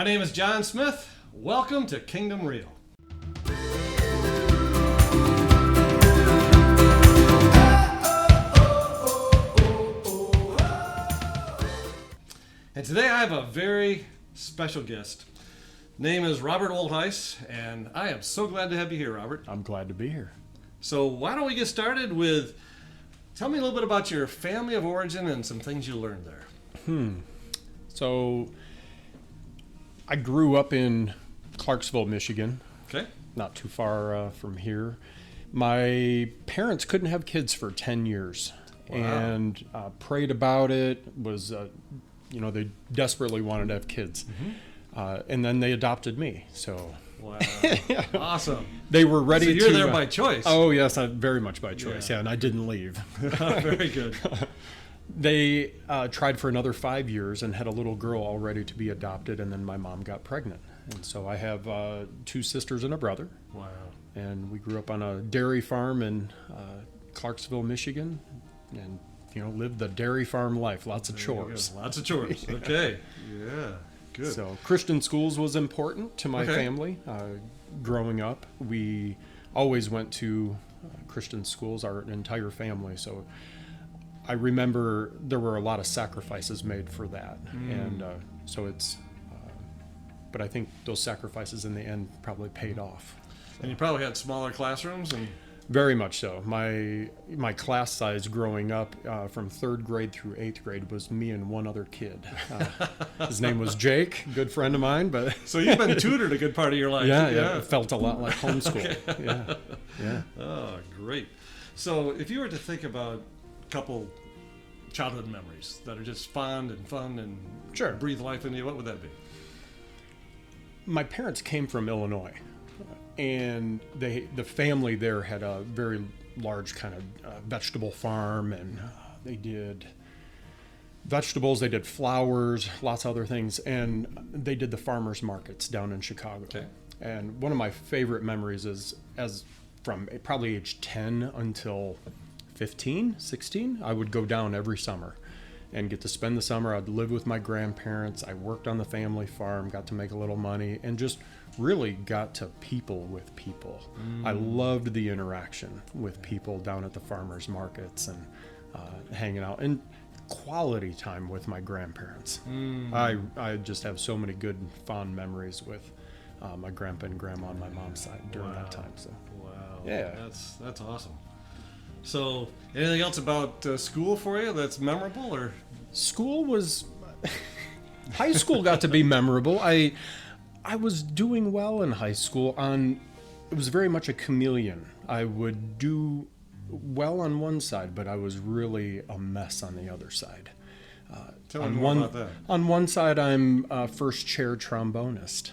name is John Smith. Welcome to Kingdom Real. And today I have a very special guest. Name is Robert Woldhuis, and I am so glad to have you here, Robert. I'm glad to be here. So why don't we get started with, tell me a little bit about your family of origin and some things you learned there. So I grew up in Clarksville, Michigan. Okay. Not too far from here. My parents couldn't have kids for 10 years. Wow. And prayed about it, was, they desperately wanted to have kids. Mm-hmm. And then they adopted me. So Wow. Awesome. they were ready So you're to... there by choice. Oh, yes, very much by choice. Yeah, and I didn't leave. Very good. They tried for another 5 years and had a little girl all ready to be adopted, and then my mom got pregnant. And so I have 2 sisters and a brother. Wow. And we grew up on a dairy farm in Clarksville, Michigan, and lived the dairy farm life. Lots of chores. Lots of chores. Okay. Yeah. Good. So Christian schools was important to my family. Growing up, we always went to Christian schools, our entire family. So I remember there were a lot of sacrifices made for that. And so it's, but I think those sacrifices in the end probably paid off. And you probably had smaller classrooms and... Very much so. My class size growing up from 3rd grade through 8th grade was me and one other kid. His name was Jake, good friend of mine. But so you've been tutored a good part of your life. Yeah. It felt a lot like homeschool. Okay. Yeah. Oh, great. So if you were to think about a couple childhood memories that are just fond and fun and Sure. breathe life into you, what would that be? My parents came from Illinois. And the family there had a very large kind of vegetable farm, and they did vegetables, they did flowers, lots of other things, and they did the farmers markets down in Chicago. Okay. And one of my favorite memories is from probably age 10 until 15, 16, I would go down every summer and get to spend the summer. I'd live with my grandparents. I worked on the family farm, got to make a little money, and just really got to people with people. I loved the interaction with people down at the farmers markets and hanging out, and quality time with my grandparents. I just have so many good, fond memories with my grandpa and grandma on my mom's side during that time. So, wow. Yeah. That's awesome. So anything else about school for you that's memorable? Or school was... High school got to be memorable. I was doing well in high school. It was very much a chameleon. I would do well on one side, but I was really a mess on the other side. Tell me more about that. On one side, I'm a first chair trombonist.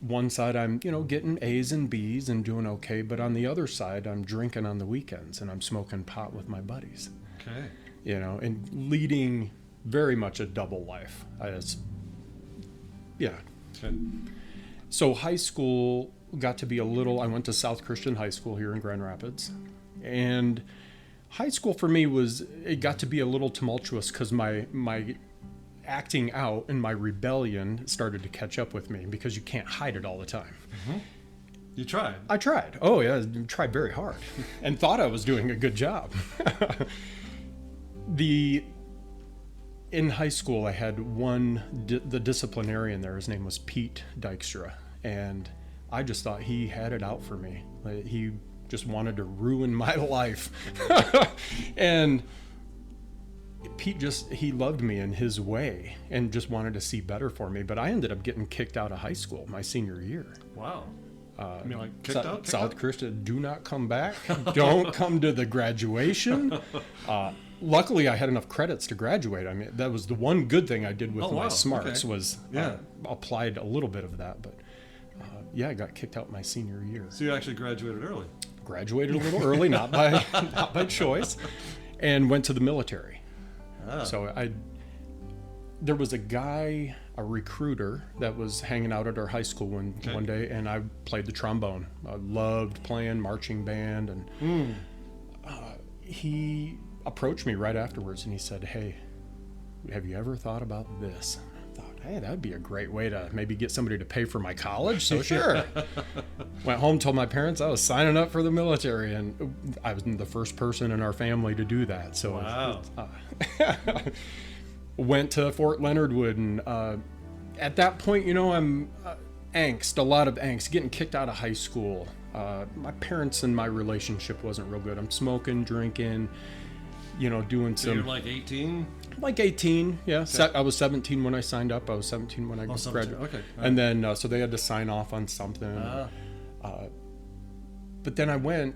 One side, I'm getting A's and B's and doing okay, but on the other side, I'm drinking on the weekends and I'm smoking pot with my buddies. Okay. And leading very much a double life. Yeah. Okay. So high school got to be I went to South Christian High School here in Grand Rapids. And high school for me it got to be a little tumultuous because my acting out and my rebellion started to catch up with me because you can't hide it all the time. Mm-hmm. You tried. I tried. Oh yeah, I tried very hard and thought I was doing a good job. In high school, I had the disciplinarian there. His name was Pete Dykstra, and I just thought he had it out for me. He just wanted to ruin my life. And Pete he loved me in his way and just wanted to see better for me. But I ended up getting kicked out of high school my senior year. Wow. I mean, like kicked out? South Christian, do not come back. Don't come to the graduation. Luckily, I had enough credits to graduate. I mean, that was the one good thing I did with my smarts was applied a little bit of that. But I got kicked out my senior year. So you actually graduated early? Graduated a little early, not by choice, and went to the military. So there was a guy, a recruiter, that was hanging out at our high school one day, and I played the trombone. I loved playing marching band, and he approached me right afterwards, and he said, "Hey, have you ever thought about this?" I thought, hey, that'd be a great way to maybe get somebody to pay for my college. So sure. Went home, told my parents I was signing up for the military, and I was the first person in our family to do that. So Wow. Went to Fort Leonard Wood, and at that point, I'm a lot of angst, getting kicked out of high school. My parents and my relationship wasn't real good. I'm smoking, drinking, doing So some. you're like 18? Like 18, yeah. Okay. I was 17 when I signed up. I was 17 when I graduated. Okay. And then, so they had to sign off on something. But then I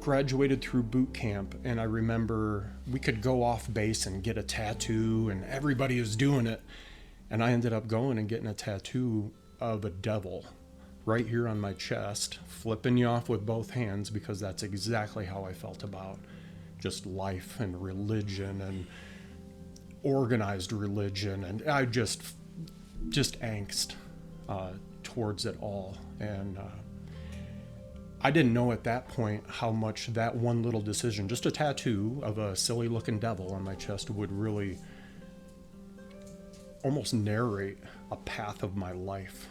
graduated through boot camp, and I remember we could go off base and get a tattoo, and everybody was doing it. And I ended up going and getting a tattoo of a devil right here on my chest, flipping you off with both hands, because that's exactly how I felt about just life and religion and organized religion, and I just angst towards it all. And I didn't know at that point how much that one little decision, just a tattoo of a silly looking devil on my chest, would really almost narrate a path of my life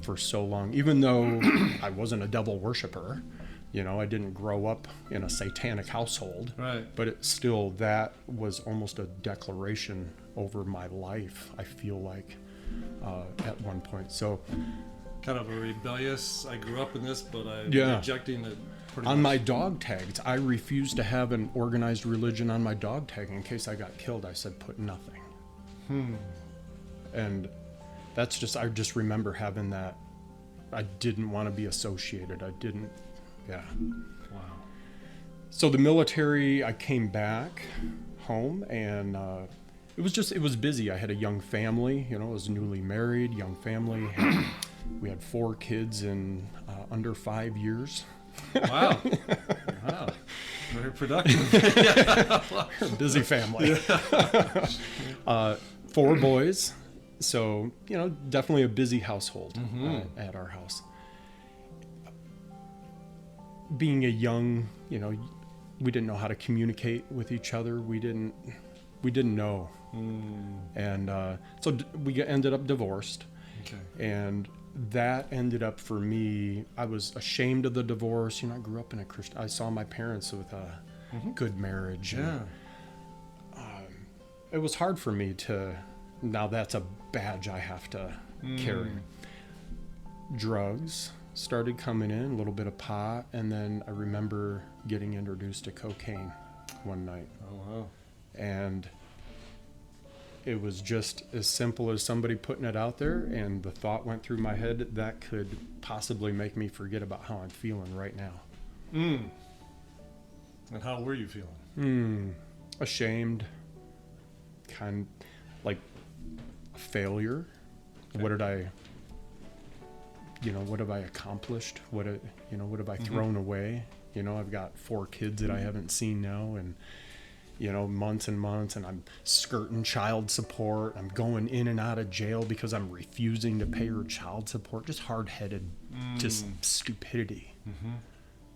for so long. Even though I wasn't a devil worshiper, I didn't grow up in a satanic household, Right. but that was almost a declaration over my life, I feel like, at one point. So Kind of a rebellious, I grew up in this, but I'm Yeah. rejecting it pretty on much. my dog tags, I refused to have an organized religion on my dog tag. In case I got killed, I said put nothing. And that's I just remember having that. I didn't want to be associated. Yeah. Wow. So the military, I came back home, and it was busy. I had a young family, I was newly married, young family. We had 4 kids in under 5 years. Wow. Wow. Very productive. Busy family. 4 boys. So, definitely a busy household at our house. Being a young, we didn't know how to communicate with each other. We didn't know. And so we ended up divorced. Okay. And that ended up, for me, I was ashamed of the divorce. I grew up in a Christian. I saw my parents with a good marriage. Yeah. And, it was hard for me now that's a badge I have to carry. Drugs started coming in, a little bit of pot, and then I remember getting introduced to cocaine one night. Oh, wow. And it was just as simple as somebody putting it out there, and the thought went through my head that could possibly make me forget about how I'm feeling right now. And how were you feeling? Ashamed, kind of like a failure. Okay. What have I accomplished? What have I thrown away? I've got 4 kids that I haven't seen now, and months and months, and I'm skirting child support. I'm going in and out of jail because I'm refusing to pay her child support. Just hard-headed, just stupidity.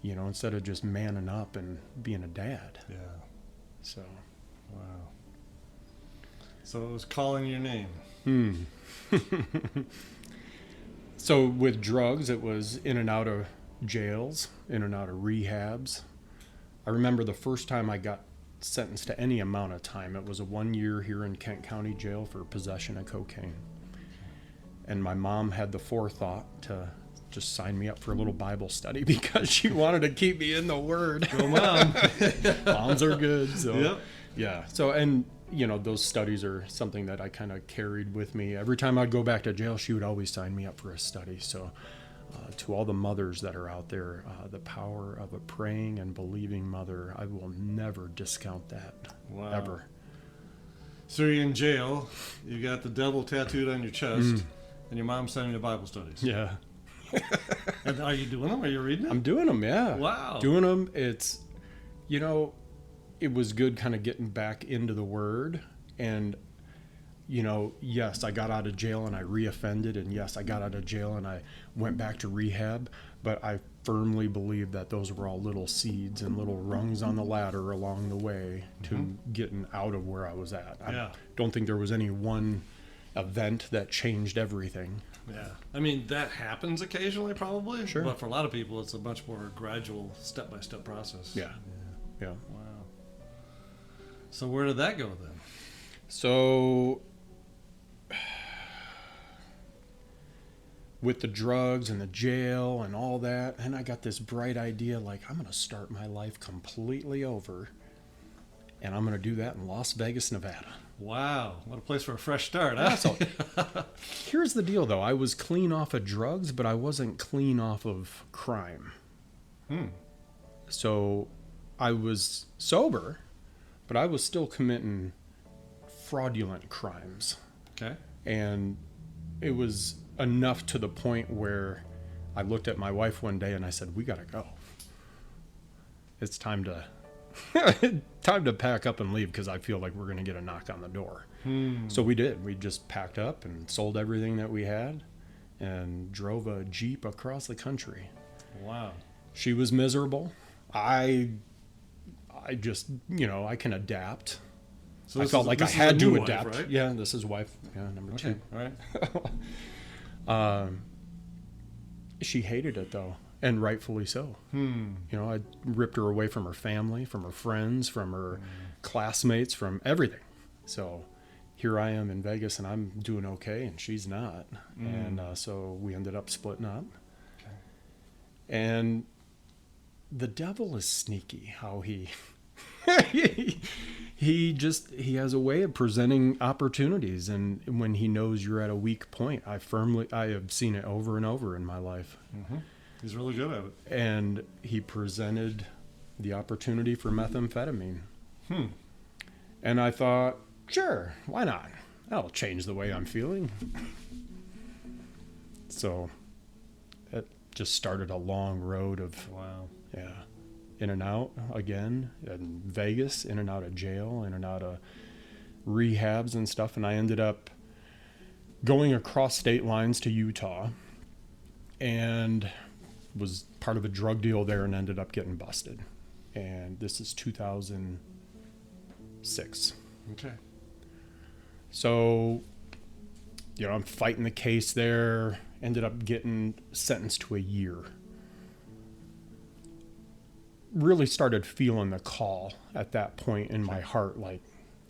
Instead of just manning up and being a dad. Yeah. So. Wow. So it was calling your name. So with drugs, it was in and out of jails, in and out of rehabs. I remember the first time I got sentenced to any amount of time, it was a 1 year here in Kent County Jail for possession of cocaine. And my mom had the forethought to just sign me up for a little Bible study because she wanted to keep me in the Word. Go, Mom. Moms are good. So, Yep. yeah. So, and, those studies are something that I kind of carried with me. Every time I'd go back to jail, she would always sign me up for a study. So, to all the mothers that are out there, the power of a praying and believing mother, I will never discount that. Wow. Ever. So you're in jail. You got the devil tattooed on your chest, and your mom's sending you Bible studies. Yeah. And are you doing them? Are you reading them? I'm doing them, yeah. Wow. Doing them. It's, it was good kind of getting back into the Word. And, yes, I got out of jail and I reoffended. And yes, I got out of jail and I went back to rehab. But I firmly believe that those were all little seeds and little rungs on the ladder along the way to getting out of where I was at. I don't think there was any one event that changed everything. Yeah. I mean, that happens occasionally, probably. Sure. But for a lot of people, it's a much more gradual, step-by-step process. Yeah. Yeah. Wow. So where did that go then? So with the drugs and the jail and all that, and I got this bright idea, like, I'm going to start my life completely over, and I'm going to do that in Las Vegas, Nevada. Wow. What a place for a fresh start, huh? So, here's the deal, though. I was clean off of drugs, but I wasn't clean off of crime. So I was sober, but I was still committing fraudulent crimes. Okay. And it was enough to the point where I looked at my wife one day and I said, we got to go. It's time to pack up and leave, because I feel like we're going to get a knock on the door. So we did. We just packed up and sold everything that we had and drove a Jeep across the country. Wow. She was miserable. I just, I can adapt. So I felt like I this is had a to new wife, adapt. right? Yeah, this is wife. Yeah, number Okay. 2. All right. She hated it, though, and rightfully so. I ripped her away from her family, from her friends, from her classmates, from everything. So here I am in Vegas, and I'm doing okay, and she's not. And so we ended up splitting up. Okay. And the devil is sneaky, how he he has a way of presenting opportunities, and when he knows you're at a weak point, I have seen it over and over in my life. He's really good at it. And he presented the opportunity for methamphetamine. And I thought, sure, why not? That'll change the way I'm feeling. So it just started a long road of Wow. in and out again, in Vegas, in and out of jail, in and out of rehabs and stuff. And I ended up going across state lines to Utah and was part of a drug deal there and ended up getting busted. And this is 2006. Okay. So, I'm fighting the case there, ended up getting sentenced to a year. Really started feeling the call at that point in my heart, like,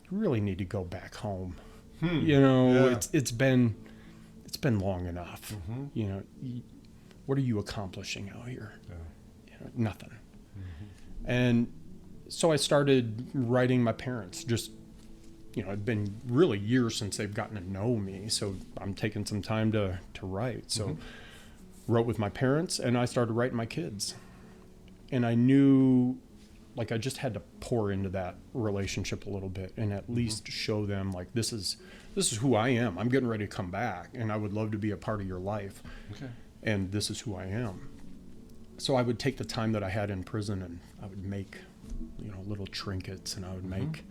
you really need to go back home. Yeah. It's been long enough. What are you accomplishing out here? Nothing. And so I started writing my parents. Just, it'd been really years since they've gotten to know me, so I'm taking some time to write. So wrote with my parents, and I started writing my kids. And I knew, like, I just had to pour into that relationship a little bit and at least show them, like, this is who I am. I'm getting ready to come back, and I would love to be a part of your life. Okay. And this is who I am. So I would take the time that I had in prison, and I would make, little trinkets, and I would make,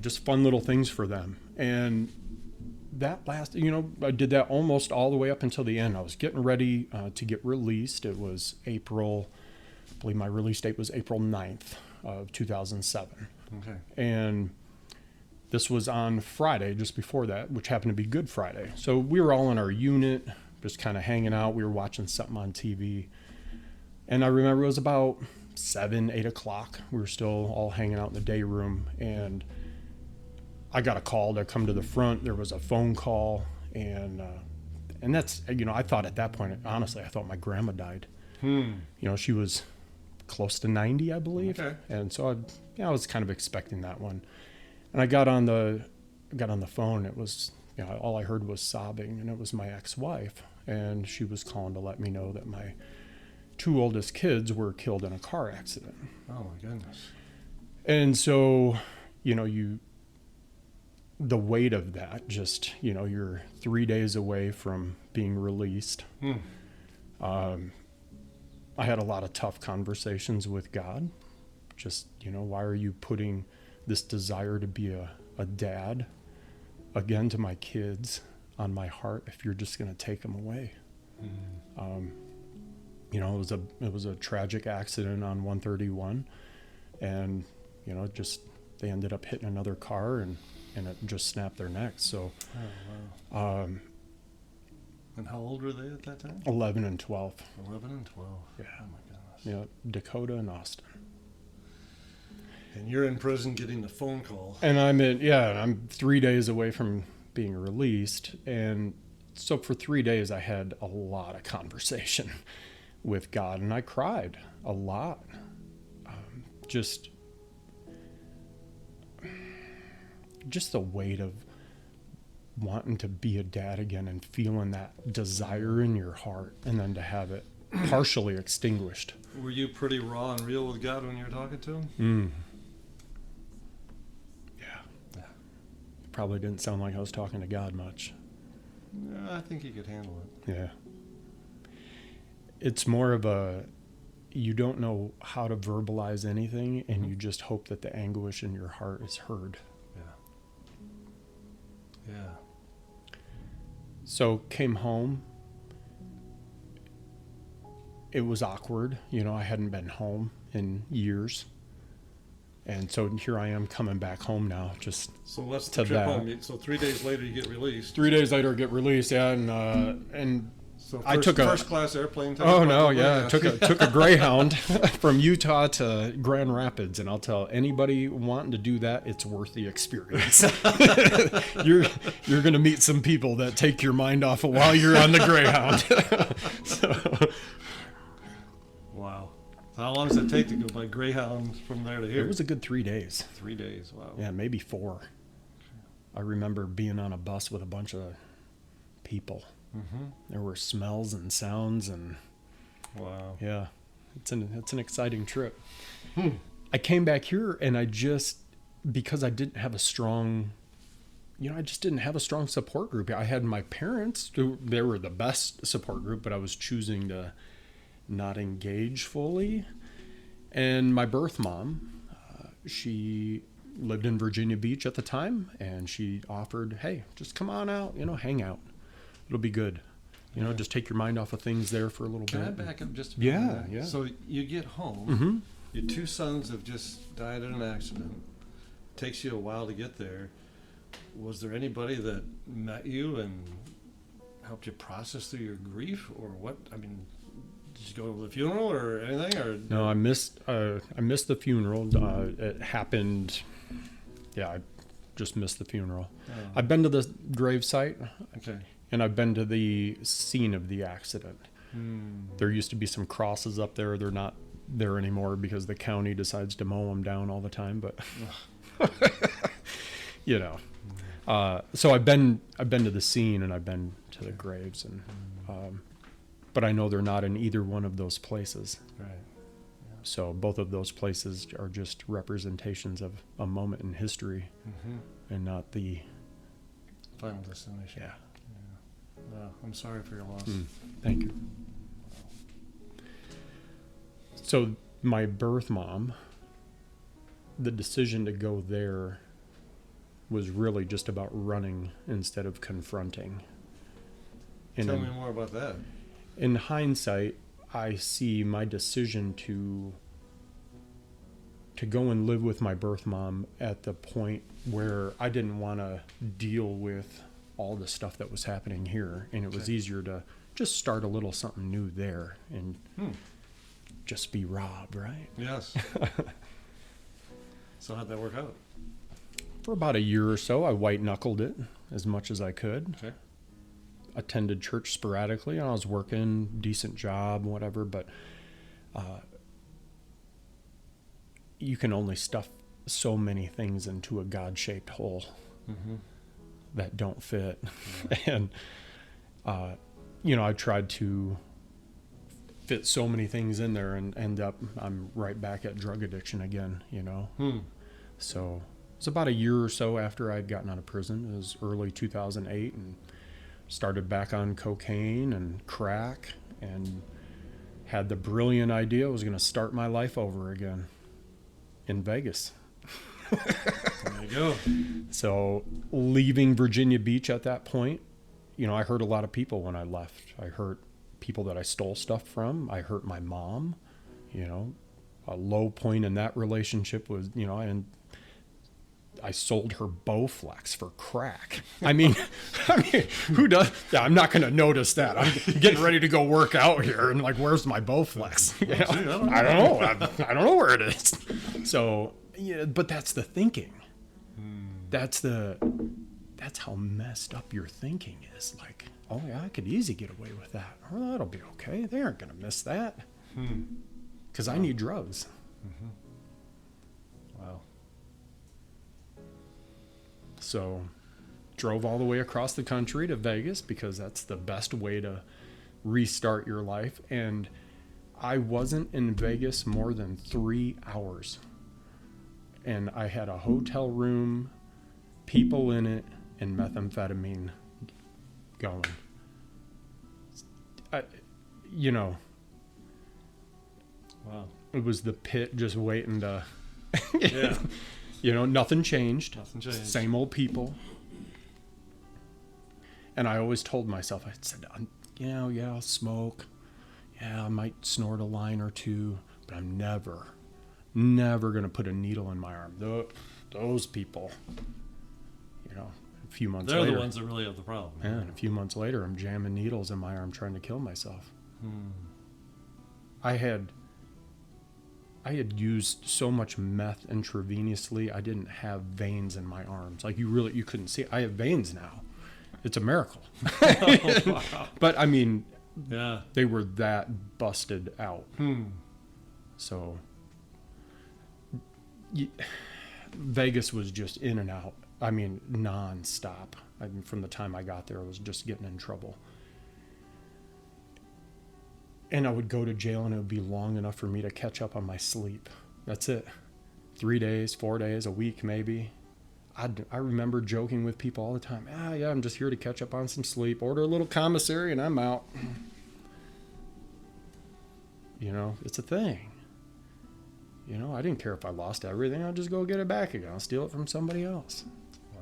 just fun little things for them. And that I did that almost all the way up until the end. I was getting ready to get released. It was I believe my release date was April 9th of 2007. Okay. And this was on Friday, just before that, which happened to be Good Friday. So we were all in our unit, just kind of hanging out. We were watching something on TV. And I remember it was about 7, 8 o'clock. We were still all hanging out in the day room. And I got a call to come to the front. There was a phone call. And that's, I thought at that point, honestly, I thought my grandma died. She was close to 90, I believe. Okay. And so I was kind of expecting that one. And I got on the phone. It was, all I heard was sobbing, and it was my ex-wife. And she was calling to let me know that my 2 oldest kids were killed in a car accident. Oh my goodness. And so, the weight of that, just, you're 3 days away from being released. I had a lot of tough conversations with God. Just, why are you putting this desire to be a dad again to my kids on my heart if you're just going to take them away? It was a tragic accident on 131, and just they ended up hitting another car, and and it just snapped their necks. So, Oh, wow. And how old were they at that time? 11 and 12. 11 and 12. Yeah. Oh, my goodness. Yeah, Dakota and Austin. And you're in prison getting the phone call. And I'm 3 days away from being released. And so for 3 days, I had a lot of conversation with God, and I cried a lot. Just the weight of wanting to be a dad again and feeling that desire in your heart, and then to have it partially extinguished. Were you pretty raw and real with God when you were talking to him? Yeah. Probably didn't sound like I was talking to God much. Yeah, I think he could handle it. Yeah. It's more of a, you don't know how to verbalize anything, and you just hope that the anguish in your heart is heard. Yeah. So came home. It was awkward. I hadn't been home in years. And so here I am coming back home now, just So what's to the trip that. home? So 3 days later you get released. 3 days later I get released, yeah, and So I took a first class airplane ticket. oh no, yeah, I took a Greyhound from Utah to Grand Rapids, and I'll tell anybody wanting to do that, it's worth the experience. You're going to meet some people that take your mind off of while you're on the Greyhound. So, Wow. So how long does it take to go by Greyhound from there to here? it was a good 3 days. 3 days. Wow. Yeah, maybe 4. I remember being on a bus with a bunch of people. Mm-hmm. There were smells and sounds, and Wow. yeah, it's an exciting trip. I came back here, and because I didn't have a strong, I just didn't have a strong support group. I had my parents, they were the best support group, but I was choosing to not engage fully. And my birth mom, she lived in Virginia Beach at the time, and she offered, hey, just come on out, hang out. It'll be good. Just take your mind off of things there for a little Can I bit. back up just a minute? Yeah, yeah. So you get home. Mm-hmm. Your 2 sons have just died in an accident. Takes you a while to get there. Was there anybody that met you and helped you process through your grief, or what? I mean, did you go to the funeral or anything? Or No, I missed the funeral. It happened. Yeah, I just missed the funeral. Oh, I've been to the grave site, okay. and I've been to the scene of the accident. There used to be some crosses up there. They're not there anymore because the county decides to mow them down all the time. But so I've been to the scene, and I've been to the graves, and but I know they're not in either one of those places. Right. So both of those places are just representations of a moment in history, and not the Final destination. yeah. I'm sorry for your loss. Thank you. So my birth mom, the decision to go there was really just about running instead of confronting. And Tell me more about that. in hindsight, I see my decision to go and live with my birth mom at the point where I didn't want to deal with all the stuff that was happening here, and it was Okay. easier to just start a little something new there and just be Rob, right? Yes. So how'd that work out? For about a year or so, I white-knuckled it as much as I could. Okay. Attended church sporadically, and I was working, decent job, whatever, but you can only stuff so many things into a God-shaped hole that don't fit. And, I tried to fit so many things in there and end up, I'm right back at drug addiction again, So it was about a year or so after I'd gotten out of prison. It was early 2008, and started back on cocaine and crack, and had the brilliant idea I was going to start my life over again in Vegas. There you go. So leaving Virginia Beach at that point, I hurt a lot of people when I left. I hurt people that I stole stuff from. I hurt my mom. A low point in that relationship was, and I sold her Bowflex for crack. I mean, who does? Yeah, I'm not going to notice that. I'm getting ready to go work out here, and like, where's my Bowflex? You know? I don't know. I don't know where it is. So, yeah, but that's the thinking. That's how messed up your thinking is. Like, oh yeah, I could easy get away with that. Oh, that'll be okay. They aren't going to miss that. Because I need drugs. Wow. So, drove all the way across the country to Vegas because that's the best way to restart your life. And I wasn't in Vegas more than 3 hours. And I had a hotel room, people in it, and methamphetamine going. Wow. It was the pit just waiting to... Yeah. Nothing changed. Nothing changed. Same old people. And I always told myself, I said, yeah, I'll smoke. Yeah, I might snort a line or two, but I'm never going to put a needle in my arm. Those people, a few months later. They're the ones that really have the problem. Yeah, and a few months later, I'm jamming needles in my arm trying to kill myself. I had used so much meth intravenously, I didn't have veins in my arms. Like you couldn't see it. I have veins now. It's a miracle. Wow. But I mean, yeah, they were that busted out. So Vegas was just in and out. I mean, nonstop. I mean, from the time I got there, I was just getting in trouble. And I would go to jail and it would be long enough for me to catch up on my sleep. That's it. 3 days, 4 days, a week maybe. I remember joking with people all the time. Yeah, I'm just here to catch up on some sleep. Order a little commissary and I'm out. It's a thing. I didn't care if I lost everything. I'll just go get it back again. I'll steal it from somebody else. Wow.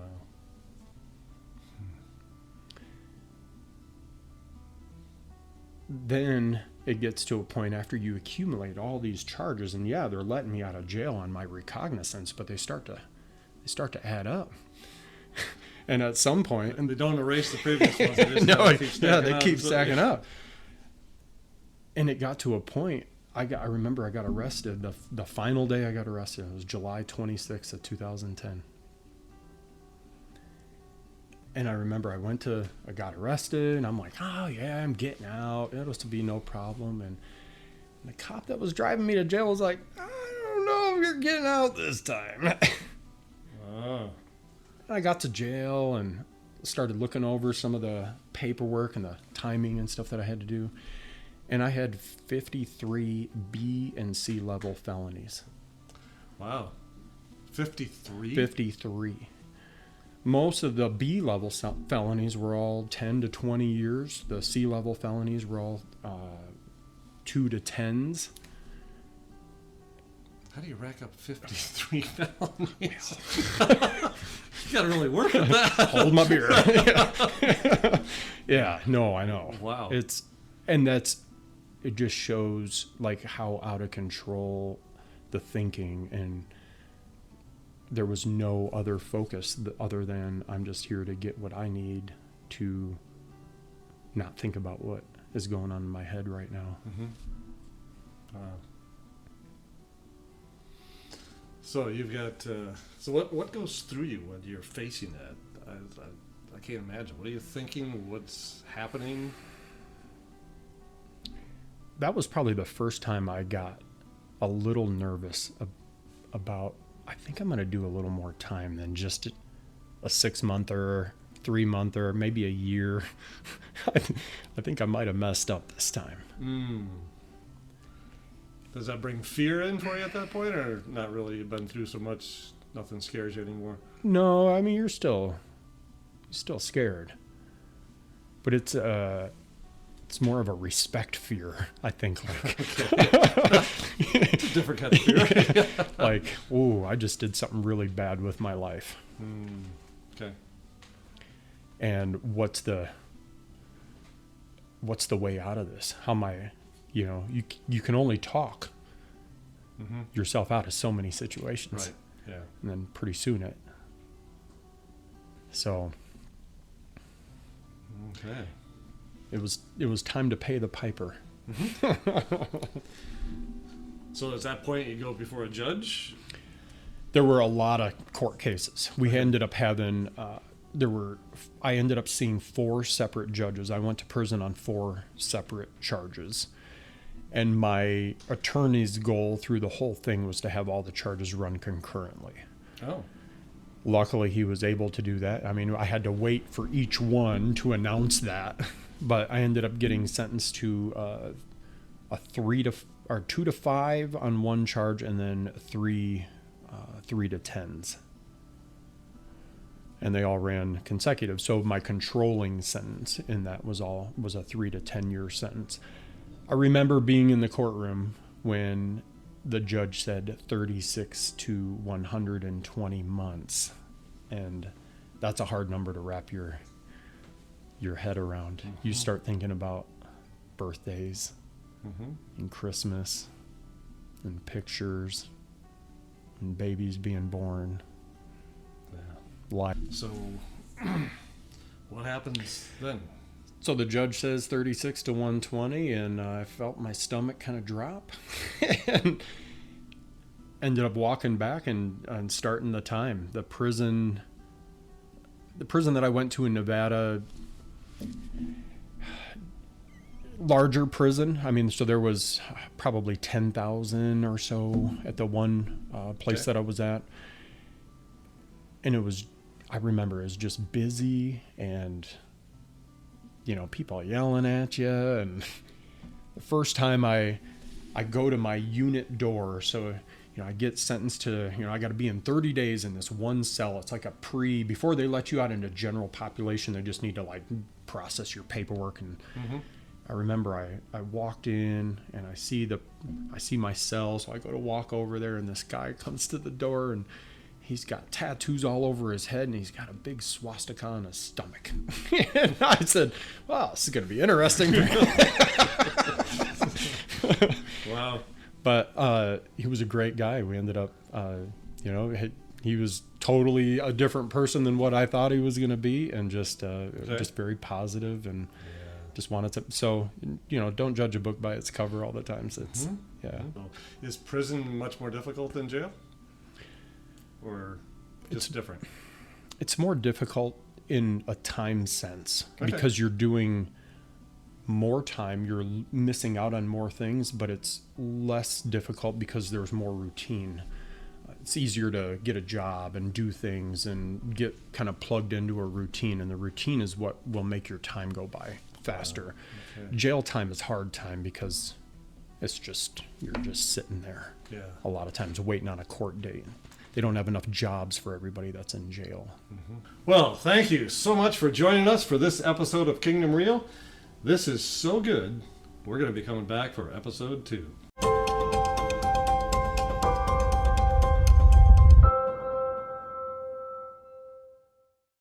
Then it gets to a point after you accumulate all these charges, and yeah, they're letting me out of jail on my recognizance, but they start to add up. And at some point, and they don't erase the previous ones. They keep stacking up. And it got to a point. I remember I got arrested. The final day I got arrested, it was July 26th of 2010. And I remember I got arrested, and I'm like, oh yeah, I'm getting out. It'll be no problem. And the cop that was driving me to jail was like, I don't know if you're getting out this time. Oh. I got to jail and started looking over some of the paperwork and the timing and stuff that I had to do. And I had 53 B and C level felonies. Wow. 53? 53. Most of the B level felonies were all 10 to 20 years. The C level felonies were all 2 to 10s. How do you rack up 53 felonies? You got to really work at that. Hold my beer. Yeah, no, I know. Wow. It just shows like how out of control the thinking, and there was no other focus other than I'm just here to get what I need to not think about what is going on in my head right now. So you've got, so what goes through you when you're facing that? I can't imagine. What are you thinking? What's happening? That was probably the first time I got a little nervous about, I think I'm going to do a little more time than just a 6-monther, 3-monther, maybe a year. I think I might have messed up this time. Does that bring fear in for you at that point, or not really? You've been through so much, nothing scares you anymore? No, I mean, you're still scared. But it's more of a respect fear, I think. Like, it's a different kind of fear. Like, ooh, I just did something really bad with my life. Okay. And what's the way out of this? How am I, you can only talk yourself out of so many situations. Right. Yeah. And then pretty soon So Okay. it was time to pay the piper. So at that point, you go before a judge? There were a lot of court cases. We ended up having, I ended up seeing 4 separate judges. I went to prison on 4 separate charges. And my attorney's goal through the whole thing was to have all the charges run concurrently. Oh. Luckily, he was able to do that. I mean, I had to wait for each one to announce that, but I ended up getting sentenced to a 2 to 5 on one charge, and then 3 to 10s, and they all ran consecutive. So my controlling sentence in that was a 3 to 10 year sentence. I remember being in the courtroom when the judge said 36 to 120 months, and that's a hard number to wrap your head around. Mm-hmm. You start thinking about birthdays Mm-hmm. and Christmas and pictures and babies being born. Yeah. Life. So what happens then? So the judge says 36 to 120, and I felt my stomach kind of drop and ended up walking back and starting the time. The prison that I went to in Nevada, larger prison. I mean, so there was probably 10,000 or so at the one place that I was at. And I remember it was just busy, and, people yelling at you. And the first time I go to my unit door, so, I get sentenced to, I got to be in 30 days in this one cell. It's like before they let you out into general population, they just need to process your paperwork. And Mm-hmm. I remember I walked in and I see my cell, so I go to walk over there, and this guy comes to the door, and he's got tattoos all over his head, and he's got a big swastika on his stomach. And I said, "Wow, this is going to be interesting." Wow. But he was a great guy. We ended up, he was totally a different person than what I thought he was going to be, and just very positive, and just wanted to. So, don't judge a book by its cover all the time. So it's, yeah. Is prison much more difficult than jail? Or just different? It's more difficult in a time sense, Okay. because you're doing more time, you're missing out on more things, but it's less difficult because there's more routine. It's easier to get a job and do things and get kind of plugged into a routine, and the routine is what will make your time go by faster. Okay. Jail time is hard time because you're just sitting there Yeah. a lot of times waiting on a court date. They don't have enough jobs for everybody that's in jail. Well, thank you so much for joining us for this episode of Kingdom Real. This is so good. We're going to be coming back for episode 2.